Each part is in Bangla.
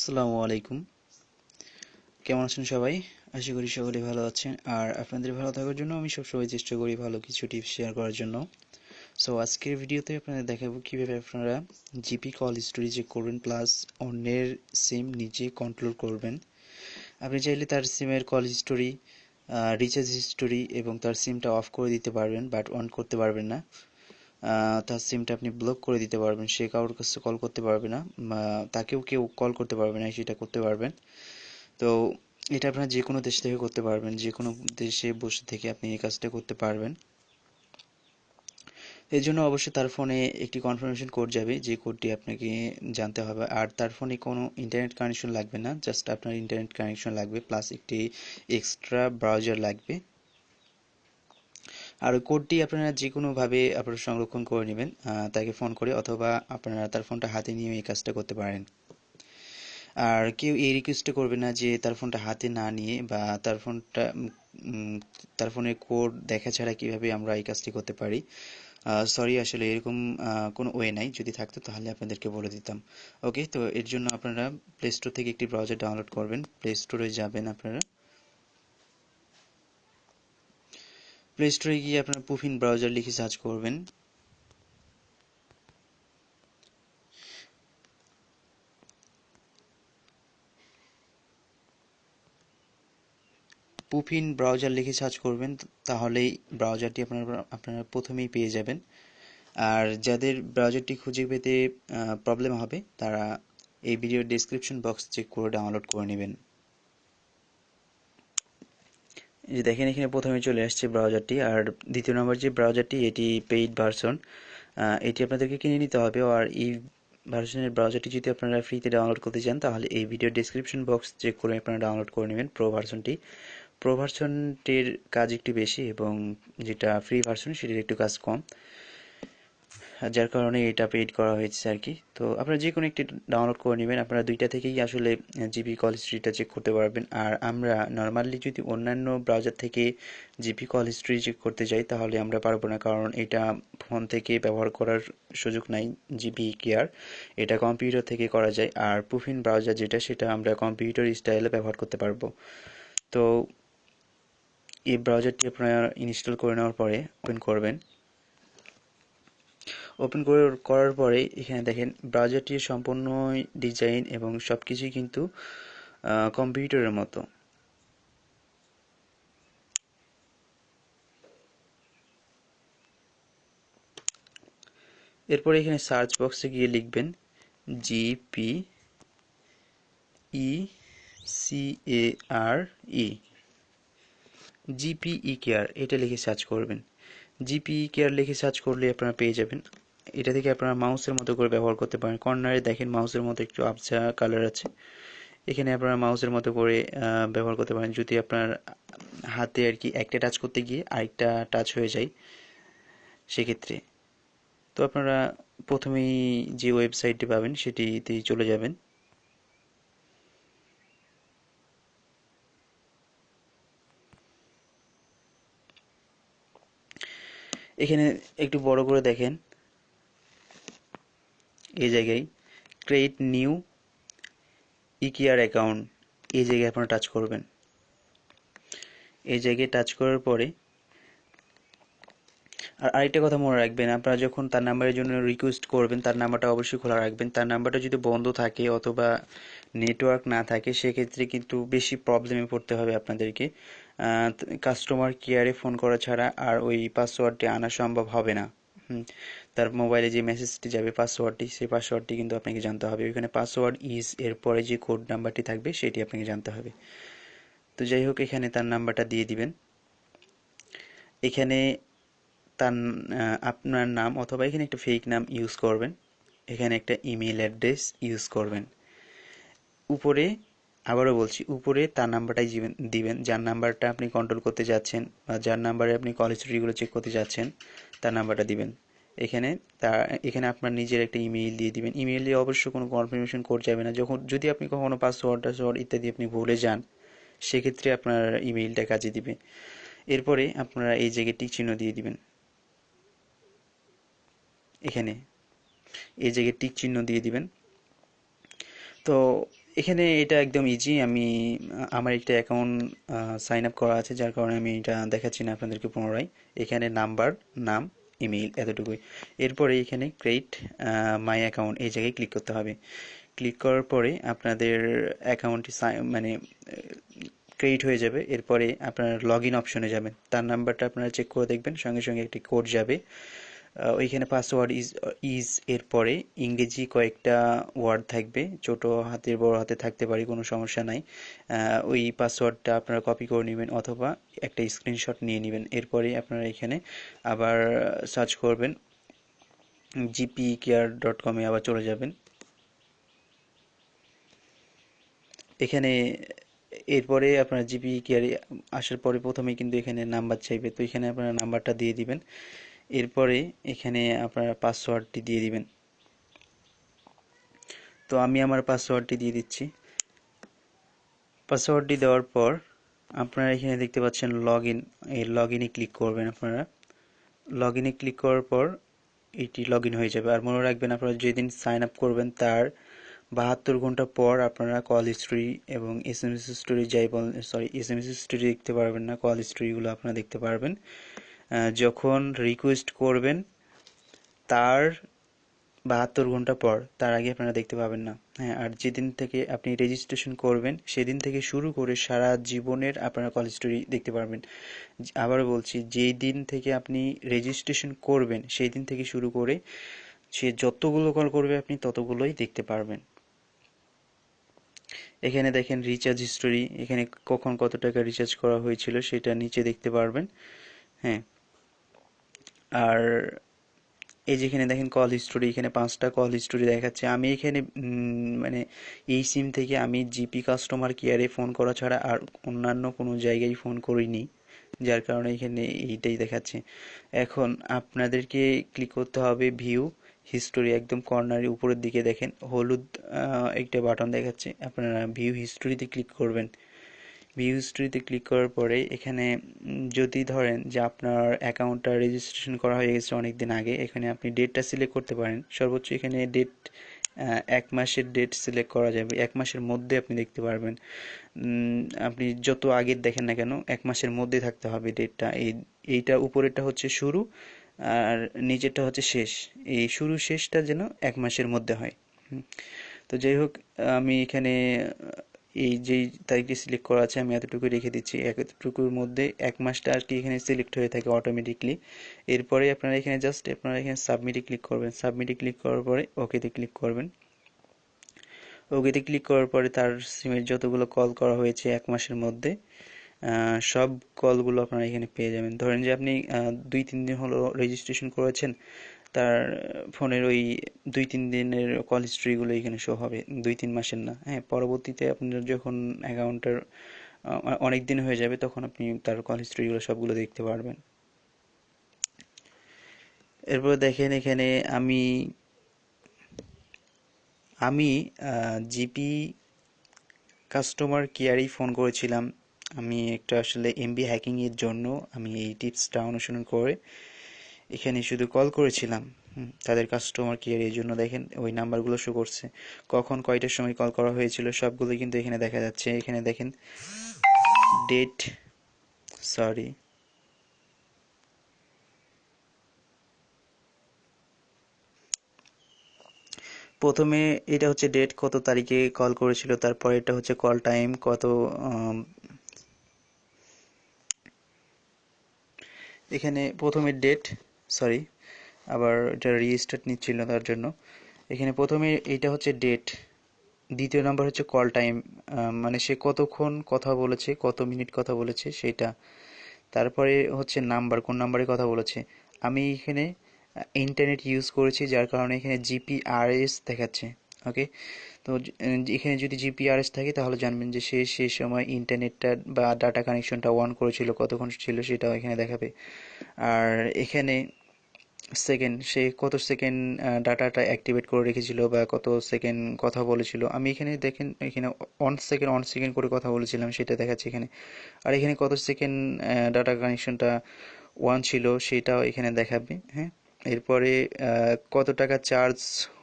আসসালামু আলাইকুম। কেমন আছেন সবাই? আশা করি সকলে ভালো আছেন। আর আপনাদের ভালো থাকার জন্য আমি সবসময় চেষ্টা করি ভালো কিছু টিপস শেয়ার করার জন্য। সো আজকের ভিডিওতে আপনাদের দেখাবো কিভাবে আপনারা জিপি কল হিস্টোরি চেক করবেন প্লাস অন্যের সিম নিজে কন্ট্রোল করবেন। আপনি চাইলে তার সিমের কল হিস্টোরি, রিচার্জ হিস্টোরি এবং তার সিমটা অফ করে দিতে পারবেন, বাট অন করতে পারবেন না। তার সিমটা আপনি ব্লক করে দিতে পারবেন, সে কারোর কাছে কল করতে পারবে না, তাকেও কেউ কল করতে পারবে না, সেটা করতে পারবেন। তো এটা আপনারা যে কোনো দেশ থেকে করতে পারবেন, যে কোনো দেশে বসে থেকে আপনি এই কাজটা করতে পারবেন। এর জন্য অবশ্যই তার ফোনে একটি কনফার্মেশন কোড যাবে, যে কোডটি আপনাকে জানতে হবে। আর তার ফোনে কোনো ইন্টারনেট কানেকশন লাগবে না, জাস্ট আপনার ইন্টারনেট কানেকশন লাগবে প্লাস একটি এক্সট্রা ব্রাউজার লাগবে। আর ওই কোডটি আপনারা যে কোনোভাবে আপনারা সংরক্ষণ করে নেবেন, তাকে ফোন করে, অথবা আপনারা তার ফোনটা হাতে নিয়ে এই কাজটা করতে পারেন। আর কেউ এই রিকোয়েস্টটা করবে না যে তার ফোনটা হাতে না নিয়ে বা তার ফোনের কোড দেখা ছাড়া কিভাবে আমরা এই কাজটি করতে পারি। সরি, আসলে এরকম কোনো ওয়ে নাই, যদি থাকতো তাহলে আপনাদেরকে বলে দিতাম। ওকে, তো এর জন্য আপনারা প্লে স্টোর থেকে একটি ব্রাউজার ডাউনলোড করবেন। প্লে স্টোরে যাবেন, আপনারা প্লে স্টোরে গিয়ে আপনারা পুফিন ব্রাউজার লিখে সার্চ করবেন। পুফিন ব্রাউজার লিখে সার্চ করবেন, তাহলেই ব্রাউজারটি আপনারা প্রথমেই পেয়ে যাবেন। আর যাদের ব্রাউজারটি খুঁজে পেতে প্রবলেম হবে, তারা এই ভিডিওর ডেসক্রিপশন বক্স চেক করে ডাউনলোড করে নেবেন। এই যে দেখেন, এখানে প্রথমে চলে আসছে ব্রাউজারটি। আর দ্বিতীয় নম্বর যে ব্রাউজারটি, এটি পেইড ভার্সন, এটি আপনাদেরকে কিনে নিতে হবে। আর এই ভার্সনের ব্রাউজারটি যদি আপনারা ফ্রিতে ডাউনলোড করতে চান, তাহলে এই ভিডিওর ডেসক্রিপশন বক্স চেক করে আপনারা ডাউনলোড করে নেবেন প্রো ভার্সনটি। প্রো ভার্সনটির কাজ একটু বেশি এবং যেটা ফ্রি ভার্সন সেটির একটু কাজ কম, যার কারণে এটা পেইড করা হয়েছে আর কি। তো আপনারা যে কোনো একটি ডাউনলোড করে নেবেন, আপনারা দুইটা থেকেই আসলে জিপি কল হিস্ট্রিটা চেক করতে পারবেন। আর আমরা নর্মালি যদি অন্যান্য ব্রাউজার থেকে জিপি কল হিস্ট্রি চেক করতে যাই, তাহলে আমরা পারবো না, কারণ এটা ফোন থেকে ব্যবহার করার সুযোগ নাই। জিপি কেয়ার এটা কম্পিউটার থেকে করা যায়, আর পুফিন ব্রাউজার যেটা, সেটা আমরা কম্পিউটার স্টাইলে ব্যবহার করতে পারবো। তো এই ব্রাউজারটি আপনারা ইনস্টল করে নেওয়ার পরে ওপেন করবেন। ওপেন করার পরে এখানে দেখেন ব্রাউজারটির সম্পূর্ণ ডিজাইন এবং সব কিছুই কিন্তু কম্পিউটারের মতো। এরপরে এখানে সার্চ বক্সে গিয়ে লিখবেন জিপি CARE, জিপিই কেয়ার, এটা লিখে সার্চ করবেন। জিপিই কেয়ার লিখে সার্চ করলে আপনারা পেয়ে যাবেন। এটা থেকে আপনারা মাউসের মতো করে ব্যবহার করতে পারেন। কর্নারে দেখেন মাউসের মতো একটু আবছা কালার আছে, এখানে আপনারা মাউসের মতো করে ব্যবহার করতে পারেন। যদি আপনার হাতে আর কি একটা টাচ করতে গিয়ে আরেকটা টাচ হয়ে যায় সেক্ষেত্রে, তো আপনারা প্রথমেই যে ওয়েবসাইটটি পাবেন সেটিতেই চলে যাবেন। এখানে একটু বড় করে দেখেন, এই জায়গায় ক্রিয়েট নিউ ইকেয়ার অ্যাকাউন্ট, এই জায়গায় আপনারা টাচ করবেন। এই জায়গায় টাচ করার পরে আর আরেকটা কথা মনে রাখবেন, আপনারা যখন তার নাম্বারের জন্য রিকোয়েস্ট করবেন, তার নাম্বারটা অবশ্যই খোলা রাখবেন। তার নাম্বারটা যদি বন্ধ থাকে অথবা নেটওয়ার্ক না থাকে, সেক্ষেত্রে কিন্তু বেশি প্রবলেমে পড়তে হবে আপনাদেরকে। কাস্টমার কেয়ারে ফোন করা ছাড়া আর ওই পাসওয়ার্ডটি আনা সম্ভব হবে না। তার মোবাইলে যে মেসেজটি যাবে পাসওয়ার্ডটি, সেই পাসওয়ার্ডটি কিন্তু আপনাকে জানতে হবে। ওইখানে পাসওয়ার্ড ইজ এর পরে যে কোড নাম্বারটি থাকবে সেটি আপনাকে জানতে হবে। তো যাই হোক, এখানে তার নাম্বারটা দিয়ে দিবেন। এখানে তার আপনার নাম অথবা এখানে একটা ফেক নাম ইউজ করবেন, এখানে একটা ইমেল অ্যাড্রেস ইউজ করবেন। উপরে আবারও বলছি, উপরে তার নাম্বারটাই দিবেন, যার নাম্বারটা আপনি কন্ট্রোল করতে যাচ্ছেন বা যার নাম্বারে আপনি কল হিস্ট্রিগুলো চেক করতে যাচ্ছেন, তার নাম্বারটা দিবেন। এখানে এখানে আপনার নিজের একটা ইমেইল দিয়ে দিবেন। ইমেইল দিয়ে অবশ্য কোনো কনফার্মেশন কোড যাবে না। যদি আপনি কখনো পাসওয়ার্ড টাসওয়ার্ড ইত্যাদি আপনি ভুলে যান, সেক্ষেত্রে আপনার ইমেইলটা কাজে দিবে। এরপরে আপনারা এই জায়গায় টিক চিহ্ন দিয়ে দিবেন। এখানে এই জায়গায় টিক চিহ্ন দিয়ে দিবেন। তো এখানে এটা একদম ইজি। আমি আমার একটা অ্যাকাউন্ট সাইন আপ করা আছে, যার কারণে আমি এটা দেখাচ্ছি না আপনাদেরকে পুনরায়। এখানে নাম্বার, নাম, ইমেইল এতটুকুই। এরপরে এখানে ক্রিয়েট মাই অ্যাকাউন্ট এই জায়গায় ক্লিক করতে হবে। ক্লিক করার পরে আপনাদের অ্যাকাউন্টটি মানে ক্রিয়েট হয়ে যাবে। এরপরে আপনার লগ ইন অপশনে যাবেন, তার নাম্বারটা আপনারা চেক করে দেখবেন, সঙ্গে সঙ্গে একটি কোড যাবে। ওইখানে পাসওয়ার্ড ইজ এরপরে ইংরেজি কয়েকটা ওয়ার্ড থাকবে, ছোট হাতের বড় হাতে থাকতে পারে, কোনো সমস্যা নাই। ওই পাসওয়ার্ডটা আপনারা কপি করে নেবেন অথবা একটা স্ক্রিনশট নিয়ে নেবেন। এরপরে আপনারা এখানে আবার সার্চ করবেন, gpkear.com-এ আবার চলে যাবেন। এখানে এরপরে আপনার জিপি কেয়ারে আসার পরে প্রথমেই কিন্তু এখানে নাম্বার চাইবে, তো এখানে আপনারা নাম্বারটা দিয়ে দিবেন। এরপরে এখানে আপনারা পাসওয়ার্ডটি দিয়ে দিবেন। তো আমি আমার পাসওয়ার্ডটি দিয়ে দিচ্ছি। পাসওয়ার্ডটি দেওয়ার পর আপনারা এখানে দেখতে পাচ্ছেন লগ ইন, এই লগ ইনে ক্লিক করবেন। আপনারা লগ ইনে ক্লিক করার পর এটি লগ ইন হয়ে যাবে। আর মনে রাখবেন, আপনারা যেদিন সাইন আপ করবেন তার 72 ঘন্টা পর আপনারা কল হিস্ট্রি এবং এসএমএস হিস্ট্রি যাই বলেন, সরি এসএমএস হিস্ট্রি দেখতে পারবেন না, কল হিস্ট্রিগুলো আপনারা দেখতে পারবেন। যখন রিকোয়েস্ট করবেন তার 72 ঘন্টা পর, তার আগে আপনারা দেখতে পাবেন না। হ্যাঁ, আর যেদিন থেকে আপনি রেজিস্ট্রেশন করবেন সেদিন থেকে শুরু করে সারা জীবনের আপনারা কল হিস্ট্রি দেখতে পারবেন। আবার বলছি, যেই দিন থেকে আপনি রেজিস্ট্রেশন করবেন সেই দিন থেকে শুরু করে সে যতগুলো কল করবে আপনি ততগুলোই দেখতে পারবেন। এখানে দেখেন রিচার্জ হিস্টোরি, এখানে কখন কত টাকা রিচার্জ করা হয়েছিল সেটা নিচে দেখতে পারবেন। হ্যাঁ, আর এই যেখানে দেখেন কল হিস্টোরি, এখানে 5টা কল হিস্টোরি দেখাচ্ছে। আমি এখানে মানে এই সিম থেকে আমি জিপি কাস্টমার কেয়ারে ফোন করা ছাড়া আর অন্যান্য কোনো জায়গায় ফোন করিনি, যার কারণে এখানে এইটাই দেখাচ্ছে। এখন আপনাদেরকে ক্লিক করতে হবে ভিউ হিস্টোরি, একদম কর্নারের উপরের দিকে দেখেন হলুদ একটা বাটন দেখাচ্ছে, আপনারা ভিউ হিস্টোরিতে ক্লিক করবেন। ভিউ হিস্টোরিতে ক্লিক করার পরে এখানে যদি ধরেন যে আপনার অ্যাকাউন্টটা রেজিস্ট্রেশন করা হয়ে গেছে অনেক দিন আগে, এখানে আপনি ডেটটা সিলেক্ট করতে পারেন। সর্বোচ্চ এখানে ডেট 1 মাসের ডেট সিলেক্ট করা যাবে, 1 মাসের মধ্যে আপনি দেখতে পারবেন। আপনি যত আগের দেখেন না কেন 1 মাসের মধ্যে থাকতে হবে ডেটটা। এইটা উপরেরটা হচ্ছে শুরু আর নিচেরটা হচ্ছে শেষ, এই শুরু শেষটা যেন 1 মাসের মধ্যে হয়। তো যাই হোক, আমি এখানে এই যেই তারিখটি সিলেক্ট করা আছে আমি এতটুকু রেখে দিচ্ছি, এতটুকুর মধ্যে 1 মাসটা আর কি এখানে সিলেক্ট হয়ে থাকে অটোমেটিকলি। এরপরে আপনারা এখানে জাস্ট আপনারা এখানে সাবমিটে ক্লিক করবেন, সাবমিটে ক্লিক করার পরে ওকেতে ক্লিক করবেন। ওকেতে ক্লিক করার পরে তার সিমের যতগুলো কল করা হয়েছে 1 মাসের মধ্যে সব কলগুলো আপনারা এখানে পেয়ে যাবেন। ধরেন যে আপনি 2-3 দিন হলো রেজিস্ট্রেশন করেছেন, তার ফোনের ওই 2-3 দিনের কল হিস্ট্রিগুলো এখানে শো হবে, 2-3 মাসের না। হ্যাঁ, পরবর্তীতে আপনার যখন অ্যাকাউন্টের অনেক দিন হয়ে যাবে তখন আপনি তার কল হিস্ট্রিগুলো সবগুলো দেখতে পারবেন। এরপর দেখেন এখানে আমি আমি জিপি কাস্টমার কেয়ারেই ফোন করেছিলাম। আমি একটা আসলে এমবি হ্যাকিংয়ের জন্য আমি এই টিপসটা অনুসরণ করে এখানে শুধু কল করেছিলাম। তাদের কাস্টমার কেয়ার, এই জন্য দেখেন ওই নাম্বারগুলো শো করছে, কখন কয়টার সময় কল করা হয়েছিল সবগুলো কিন্তু এখানে দেখা যাচ্ছে। এখানে দেখেন ডেট, সরি প্রথমে এটা হচ্ছে ডেট, কত তারিখে কল করেছিল, তারপর এটা হচ্ছে কল টাইম কত। এখানে প্রথমে ডেট, সরি আবার এটা রিস্টার্ট নিচ্ছিল তার জন্য। এখানে প্রথমে এইটা হচ্ছে ডেট, দ্বিতীয় নাম্বার হচ্ছে কল টাইম, মানে সে কতক্ষণ কথা বলেছে, কত মিনিট কথা বলেছে সেটা। তারপরে হচ্ছে নাম্বার, কোন নাম্বারে কথা বলেছে। আমি এখানে ইন্টারনেট ইউজ করেছি যার কারণে এখানে জিপিআরএস দেখাচ্ছে। ওকে, তো এখানে যদি জিপিআরএস থাকে তাহলে জানবেন যে সে সেই সময় ইন্টারনেটটা বা ডাটা কানেকশনটা অন করেছিল, কতক্ষণ ছিল সেটাও এখানে দেখাবে। আর এখানে সেকেন্ড, সে কত সেকেন্ড ডাটাটা অ্যাক্টিভেট করে রেখেছিল বা কত সেকেন্ড কথা বলেছিল। আমি এখানে দেখেন এখানে 1 সেকেন্ড করে কথা বলেছিলাম সেটা দেখাচ্ছে এখানে। আর এখানে কত সেকেন্ড ডাটা কানেকশনটা ওয়ান ছিল সেটাও এখানে দেখাবে। হ্যাঁ, এরপরে কত টাকা চার্জ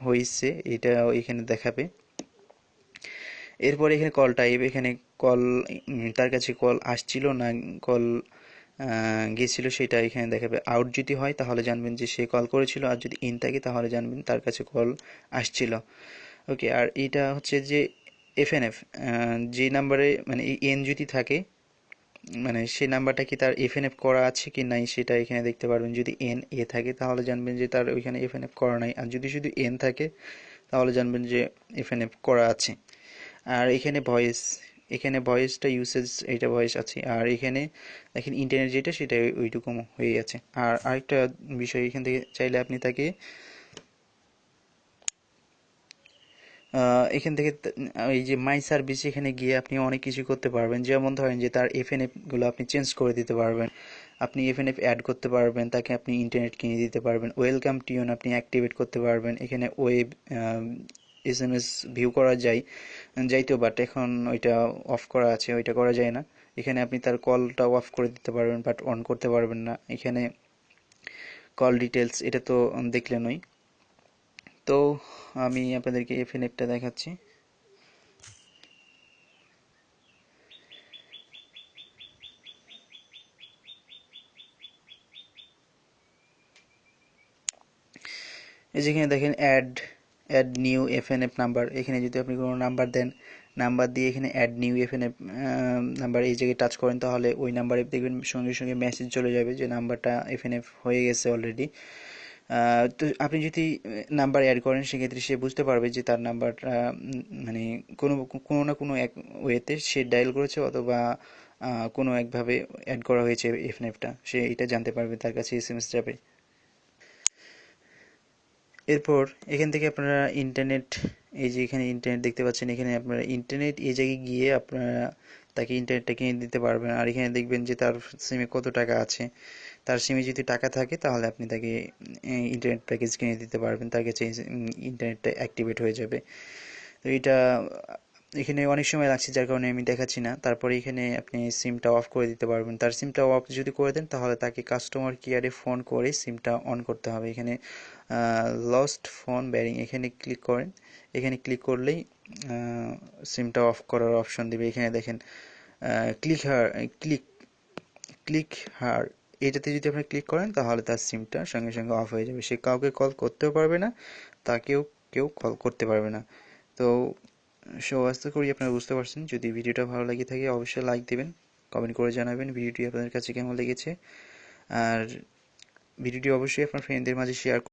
হয়েছে এটাও এখানে দেখাবে। এরপরে এখানে কল টাইপ, এখানে কল তার কাছে কল আসছিল না কল গিয়েছিল সেটা এখানে দেখাবে। আউট যদি হয় তাহলে জানবেন যে সে কল করেছিল, আর যদি ইন থাকে তাহলে জানবেন তার কাছে কল আসছিল। ওকে, আর এটা হচ্ছে যে এফএনএফ, যে নাম্বারে মানে এই এন যদি থাকে, মানে সেই নাম্বারটা কি তার এফএনএফ করা আছে কি নাই সেটা এখানে দেখতে পারবেন। যদি এন এ থাকে তাহলে জানবেন যে তার ওইখানে এফএনএফ করা নাই, আর যদি শুধু এন থাকে তাহলে জানবেন যে এফএনএফ করা আছে। আর এখানে ভয়েস, এখানে ভয়েসটা ইউসেজ, এইটা ভয়েস আছে। আর এখানে দেখেন ইন্টারনেট যেটা সেটা ওইটুকু হয়ে গেছে। আর আরেকটা বিষয়, এখান থেকে চাইলে আপনি তাকে এখান থেকে এই যে মাই সার্ভিস, এখানে গিয়ে আপনি অনেক কিছু করতে পারবেন। যেমন ধরেন যে তার এফএনএফ গুলো আপনি চেঞ্জ করে দিতে পারবেন, আপনি এফএনএফ অ্যাড করতে পারবেন, তাকে আপনি ইন্টারনেট কিনে দিতে পারবেন, ওয়েলকাম টিউন আপনি অ্যাক্টিভেট করতে পারবেন। এখানে ওয়েব এসএমএস ভিউ করা যায়, যাইতেও, বাট এখন ওইটা অফ করা আছে, ওইটা করা যায় না। এখানে আপনি তার কলটা অফ করে দিতে পারবেন, বাট অন করতে পারবেন না। এখানে কল ডিটেলস, এটা তো দেখলেনই। তো আমি আপনাদেরকে এফএনএফটা দেখাচ্ছি। এই যেখানে দেখেন add, add new FnF number, এখানে যদি আপনি কোনো নাম্বার দেন, নাম্বার দিয়ে এখানে অ্যাড নিউ এফএনএফ নাম্বার এই জায়গায় টাচ করেন, তাহলে ওই নাম্বারে দেখবেন সঙ্গে সঙ্গে মেসেজ চলে যাবে যে নাম্বারটা এফএনএফ হয়ে গেছে অলরেডি। তো আপনি যদি নাম্বার অ্যাড করেন সেক্ষেত্রে সে বুঝতে পারবে যে তার নাম্বারটা মানে কোনো কোনো না কোনো এক ওয়েতে সে ডায়াল করেছে, অথবা কোনো একভাবে অ্যাড করা হয়েছে এফএনএফটা, সে এটা জানতে পারবে, তার কাছে এসএমএস যাবে। এরপর এখান থেকে আপনারা ইন্টারনেট, এই যে এখানে ইন্টারনেট দেখতে পাচ্ছেন, এখানে আপনারা ইন্টারনেট এই জায়গায় গিয়ে আপনারা তাকে ইন্টারনেটটা কিনে দিতে পারবেন। আর এখানে দেখবেন যে তার সিমে কত টাকা আছে, তার সিমে যদি টাকা থাকে তাহলে আপনি তাকে ইন্টারনেট প্যাকেজ কিনে দিতে পারবেন, তার কাছে ইন্টারনেটটা অ্যাক্টিভেট হয়ে যাবে। তো এটা এখানে অনেক সময় লাগছে যার কারণে আমি দেখাচ্ছি না। তারপরে এখানে আপনি সিমটা অফ করে দিতে পারবেন। তার সিমটা অফ যদি করে দেন তাহলে তাকে কাস্টমার কেয়ারে ফোন করে সিমটা অন করতে হবে। এখানে লস্ট ফোন ব্যারিং, এখানে ক্লিক করেন, এখানে ক্লিক করলেই সিমটা অফ করার অপশন দিবে। এখানে দেখেন ক্লিক হার, ক্লিক ক্লিক হার, এটাতে যদি আপনি ক্লিক করেন তাহলে তার সিমটা সঙ্গে সঙ্গে অফ হয়ে যাবে, সে কাউকে কল করতেও পারবে না, তাকেও কেউ কল করতে পারবে না। তো আশা করি আপনারা বুঝতে পারছেন। যদি ভিডিওটা ভালো লাগে থাকে অবশ্যই লাইক দেবেন, কমেন্ট করে জানাবেন ভিডিওটি আপনাদের কাছে কেমন লেগেছে, আর ভিডিওটি অবশ্যই আপনার ফ্রেন্ডদের মাঝে শেয়ার